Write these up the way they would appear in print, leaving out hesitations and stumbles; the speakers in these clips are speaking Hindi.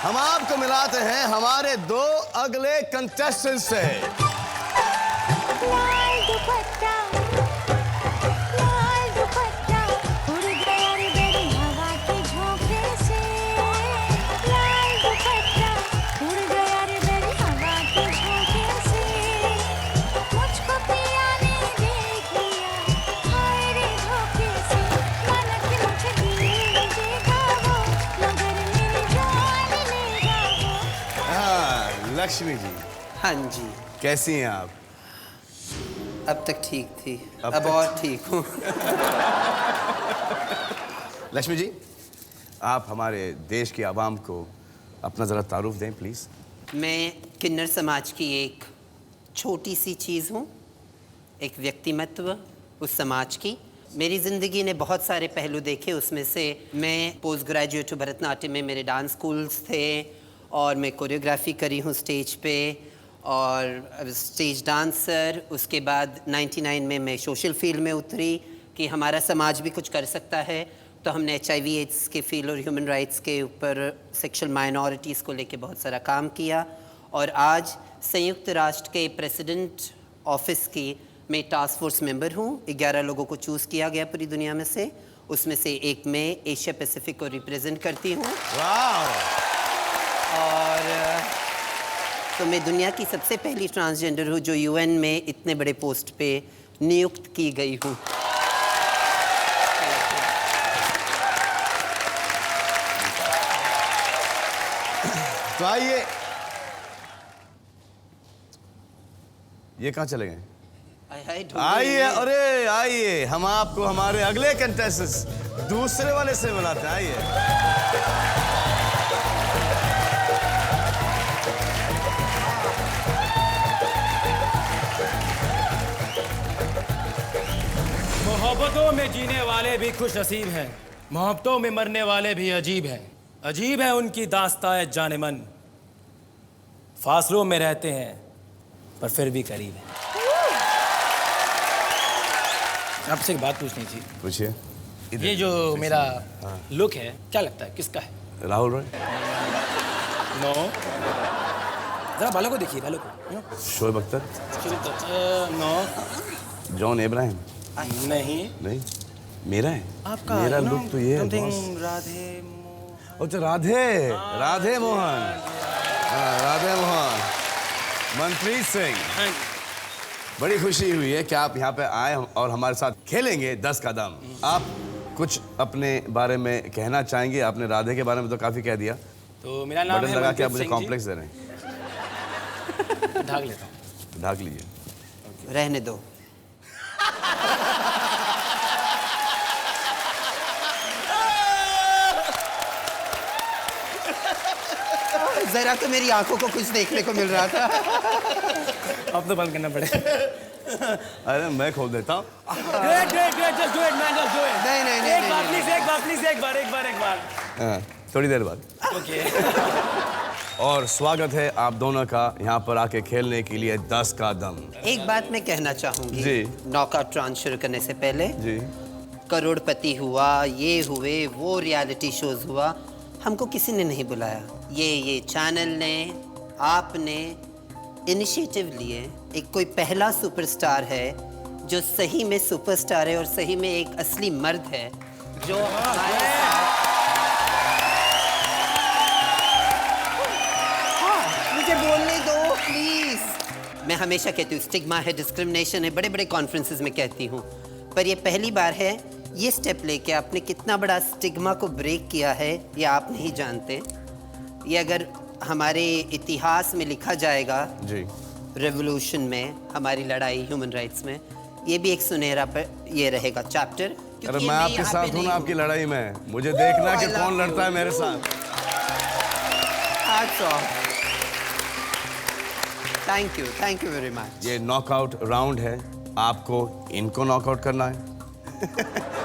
हम आपको मिलाते हैं हमारे दो अगले कंटेस्टेंट से। लाल दुपट्टा उड़ गया रे मेरी हवा के झोंके से। लाल दुपट्टा उड़ गया रे मेरी हवा के झोंके से। मुझको पिया ने देख लिया हाय रे धोखे से। माना कि मुझे दिल देगा वो मगर मेरी जान लेगा वो। हाँ, लक्ष्मी जी हाँ जी, कैसी हैं आप? अब तक ठीक थी, अब अब तक और ठीक हूँ। लक्ष्मी जी, आप हमारे देश की आवाम को अपना ज़रा तारुफ दें प्लीज़। मैं किन्नर समाज की एक छोटी सी चीज़ हूँ, एक व्यक्तिमत्व उस समाज की। मेरी ज़िंदगी ने बहुत सारे पहलू देखे, उसमें से मैं पोस्ट ग्रेजुएट हूँ भरतनाट्यम में, मेरे डांस स्कूल्स थे और मैं कोरियोग्राफी करी हूँ स्टेज पे और स्टेज डांसर। उसके बाद 99 में मैं सोशल फील्ड में उतरी कि हमारा समाज भी कुछ कर सकता है, तो हमने HIV एड्स के फील्ड और ह्यूमन राइट्स के ऊपर सेक्शुअल माइनॉरिटीज़ को लेके बहुत सारा काम किया। और आज संयुक्त राष्ट्र के प्रेसिडेंट ऑफिस की मैं टास्क फोर्स मेंबर हूँ। 11 लोगों को चूज़ किया गया पूरी दुनिया में से, उसमें से एक मैं एशिया पैसिफिक को रिप्रेजेंट करती हूँ। वाह! और तो मैं दुनिया की सबसे पहली ट्रांसजेंडर हूँ जो UN में इतने बड़े पोस्ट पे नियुक्त की गई हूँ। तो आइए, ये कहाँ चले गए? आइए, अरे आइए, हम आपको हमारे अगले कंटेस्टेंट्स दूसरे वाले से मिलाते हैं। आइए। मोहब्बतों में जीने वाले भी खुश नसीब हैं, मोहब्बतों में मरने वाले भी अजीब हैं। अजीब है उनकी दास्तान जानेमन, फासलों में रहते हैं पर फिर भी करीब हैं। आपसे एक बात पूछनी थी। पूछिए। ये जो मेरा लुक है, क्या लगता है किसका है? राहुल रॉय? नो, जरा बालों को देखिए, बालों को। शोएब अख्तर? नो, जॉन इब्राहिम? नहीं। नहीं, मेरा है। आपका मेरा लुक तो ये है बॉस। राधे अच्छा, राधे मोहन। हाँ, राधे मोहन। मनप्रीत सिंह, बड़ी खुशी हुई है कि आप यहाँ पे आए और हमारे साथ खेलेंगे 10 का दम। आप कुछ अपने बारे में कहना चाहेंगे? आपने राधे के बारे में तो काफी कह दिया। तो मेरा नाम बटन है लगा के आप मुझे मनप्रीत सिंह कॉम्प्लेक्स दे रहे हैं। जी। ढाक लेता हूँ। ढाक लीजिए। रहने दो। जरा तो मेरी आंखों को कुछ देखने को मिल रहा था। अब तो बंद करना पड़ेगा। अरे मैं खोल देता हूँ। Great, just do it, man, just do it. नहीं, एक बार प्लीज, एक बार। हाँ, थोड़ी देर बाद। ओके। और स्वागत है आप दोनों का यहाँ पर आके खेलने के लिए 10 का दम। एक बात मैं कहना चाहूंगी जी। नॉकआउट राउंड शुरू करने से पहले। जी। करोड़पति हुआ, ये हुए, वो रियलिटी शोज हुआ, हमको किसी ने नहीं बुलाया। ये चैनल ने, आपने इनिशिएटिव लिए। एक कोई पहला सुपरस्टार है जो सही में सुपरस्टार है और सही में एक असली मर्द है जो हमारे साथ। मुझे बोलने दो प्लीज। मैं हमेशा कहती हूँ स्टिग्मा है, डिस्क्रिमिनेशन है, बड़े बड़े कॉन्फ्रेंसेस में कहती हूँ, पर ये पहली बार है ये स्टेप लेके आपने कितना बड़ा स्टिग्मा को ब्रेक किया है ये आप नहीं जानते। ये अगर हमारे इतिहास में लिखा जाएगा जी। रेवोल्यूशन में, हमारी लड़ाई ह्यूमन राइट्स में, ये भी एक सुनहरा पर ये रहेगा चैप्टर। अरे मैं आपके साथ हूँ ना आपकी लड़ाई में, मुझे देखना कि कौन लड़ता है मेरे साथ। Thank you very much. ये नॉकआउट राउंड है, आपको इनको नॉकआउट करना है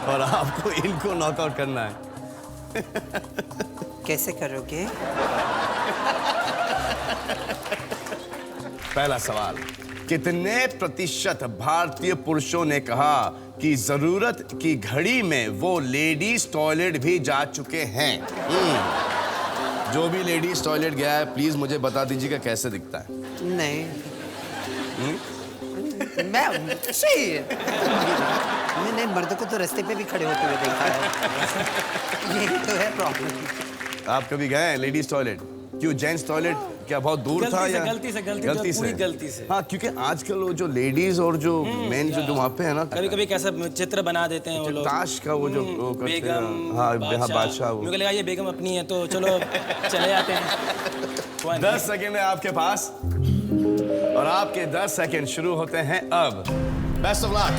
और आपको इनको नॉकआउट करना है। कैसे करोगे? पहला सवाल, कितने प्रतिशत भारतीय पुरुषों ने कहा कि जरूरत की घड़ी में वो लेडीज टॉयलेट भी जा चुके हैं? जो भी लेडीज टॉयलेट गया है प्लीज मुझे बता दीजिएगा कैसे दिखता है। नहीं मैं सही है। मैंने मर्द को तो रास्ते पे भी खड़े होते हुए देखा है। यही तो है प्रॉब्लम। आप कभी गए हैं लेडीज टॉयलेट? क्यों जेंट्स टॉयलेट क्या बहुत दूर था या गलती से हाँ, क्योंकि आजकल वो जो लेडीज और जो मेन जो वहाँ पे है ना, कभी कभी कैसा चित्र बना देते हैं वो लोग, ताश का वो जो वो करते हैं। बेगम हाँ बादशाह वो। मुझे लगा ये बेगम अपनी है तो चलो चले आते हैं। 10 सेकंड है आपके पास और आपके 10 सेकंड शुरू होते हैं अब। Best of luck.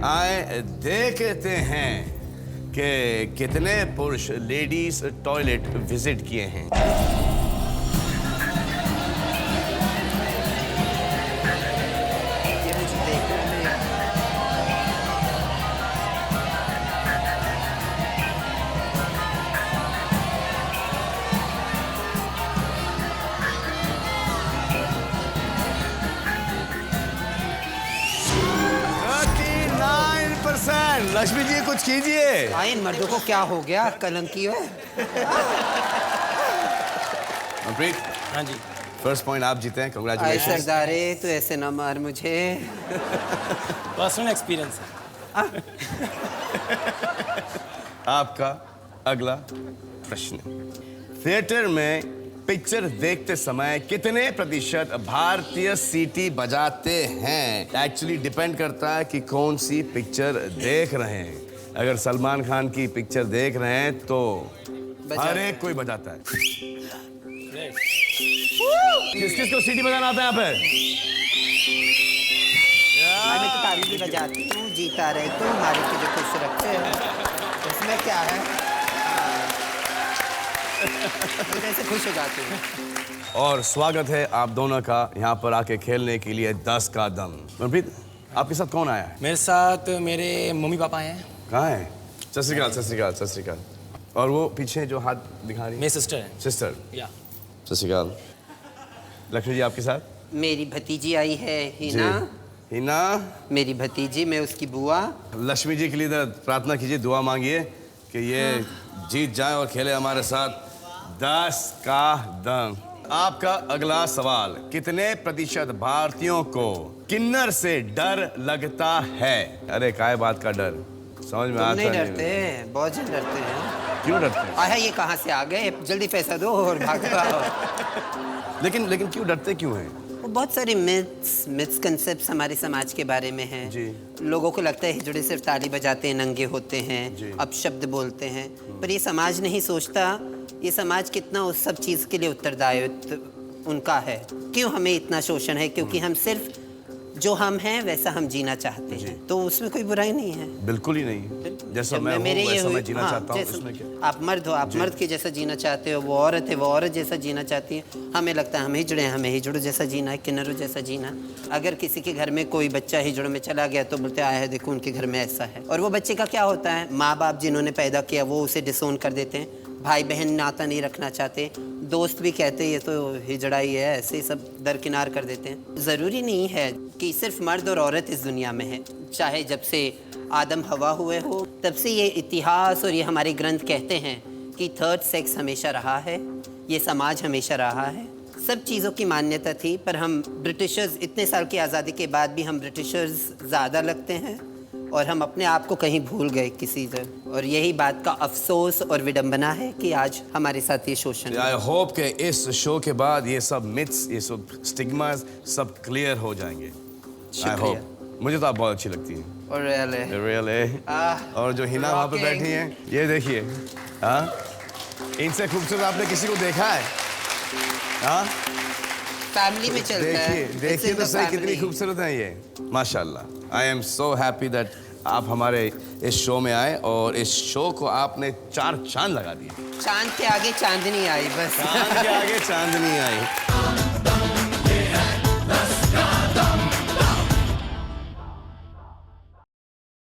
आए देखते हैं कि कितने पुरुष लेडीज टॉयलेट विजिट किए हैं। ये मुझे देखना है। लक्ष्मी जी कुछ कीजिए। हाँ, इन मर्दों को क्या हो गया, कलंकी है। मनप्रीत, हाँ जी, फर्स्ट पॉइंट आप जीते हैं, आए कांग्रेचुलेशन। सरदारे तो ऐसे ना मार मुझे। पर्सनल एक्सपीरियंस है। आपका अगला प्रश्न, थिएटर में पिक्चर देखते समय कितने प्रतिशत भारतीय सीटी बजाते हैं? एक्चुअली डिपेंड करता है कि कौन सी पिक्चर देख रहे हैं। अगर सलमान खान की पिक्चर देख रहे हैं तो हर एक कोई बजाता है। किस किस को सीटी बजाना आता है यहाँ पे? मैं तो ताली भी बजाती हूँ, जीता रहे तो हमारे तुझे खुश रखते हैं, उसमें क्या है। कैसे खुश हो जाती हूँ। और स्वागत है आप दोनों का यहाँ पर आके खेलने के लिए 10 का दम। मनप्रीत, आपके साथ कौन आया है? मेरे साथ मेरे मम्मी पापा हैं। कहाँ है? सत श्री अकाल, सत श्री अकाल, सत श्री अकाल। और वो पीछे जो हाथ दिखा रही है? मेरी सिस्टर है। सिस्टर। या सत श्री अकाल। लक्ष्मी जी आपके साथ? मेरी भतीजी आई है हिना। हिना। मेरी भतीजी, मैं उसकी बुआ। लक्ष्मी जी के लिए प्रार्थना कीजिए, दुआ मांगिए कि ये जीत जाए और खेले हमारे साथ 10 का दम। आपका अगला सवाल, कितने प्रतिशत भारतीयों को किन्नर से डर लगता है? अरे काय बात का डर, समझ में आता नहीं डरते हैं, बहुत जन डरते हैं। क्यों डरते हैं? आया ये कहाँ से आ गए, जल्दी पैसा दो और भाग जाओ। लेकिन क्यों डरते क्यों हैं? वो बहुत सारे मिसकंसेप्ट्स हमारे समाज के बारे में हैं। जी। लोगों को लगता है हिजड़े सिर्फ ताली बजाते हैं, नंगे होते जी। हैं, अपशब्द बोलते हैं, पर ये समाज नहीं सोचता ये समाज कितना उस सब चीज़ के लिए उत्तरदायित्व उनका है। क्यों हमें इतना शोषण है? क्योंकि हम सिर्फ जो हम हैं वैसा हम जीना चाहते हैं, तो उसमें कोई बुराई नहीं है। बिल्कुल ही नहीं, जैसा मैं हूँ वैसा मैं जीना चाहता हूँ, इसमें क्या? आप मर्द हो, आप मर्द के जैसा जीना चाहते हो, वो औरत है, वो औरत जैसा जीना चाहती है। हमें लगता है हम हिजड़े हैं, हमें हिजड़ों जैसा जीना है, किन्नरों जैसा जीना। अगर किसी के घर में कोई बच्चा हिजड़ों में चला गया तो बोलते आया है देखो उनके घर में ऐसा है। और वो बच्चे का क्या होता है, माँ बाप जिन्होंने पैदा किया वो उसे डिसोन कर देते हैं, भाई बहन नाता नहीं रखना चाहते, दोस्त भी कहते हैं ये तो हिजड़ा ही है, ऐसे ही सब दरकिनार कर देते हैं। ज़रूरी नहीं है कि सिर्फ मर्द और औरत इस दुनिया में है। चाहे जब से आदम हवा हुए हो तब से ये इतिहास और ये हमारे ग्रंथ कहते हैं कि थर्ड सेक्स हमेशा रहा है, ये समाज हमेशा रहा है। सब चीज़ों की मान्यता थी, पर हम ब्रिटिशर्स, इतने साल की आज़ादी के बाद भी हम ब्रिटिशर्स ज़्यादा लगते हैं और हम अपने आप को कहीं भूल गए किसी तरह। और यही बात का अफसोस और विडंबना है कि आज हमारे साथ ये शोषण। आई होप कि इस शो के बाद ये सब मिथ्स, ये सब स्टिग्मास सब क्लियर हो जाएंगे। I hope. मुझे तो आप बहुत अच्छी लगती हैं। और रियल है। और जो हिना वहाँ पे बैठी हैं, ये देखिए, हाँ, इनसे खूबसूरत आपने किसी को देखा है? हाँ, फैमिली में चलता है। देखिए तो सही कितनी खूबसूरत है ये, माशाल्लाह। I am so happy that आप हमारे इस शो में आए और इस शो को आपने 4 चांद लगा दिए। चांद के आगे चांदनी आई, बस चांद के आगे चांदनी आई।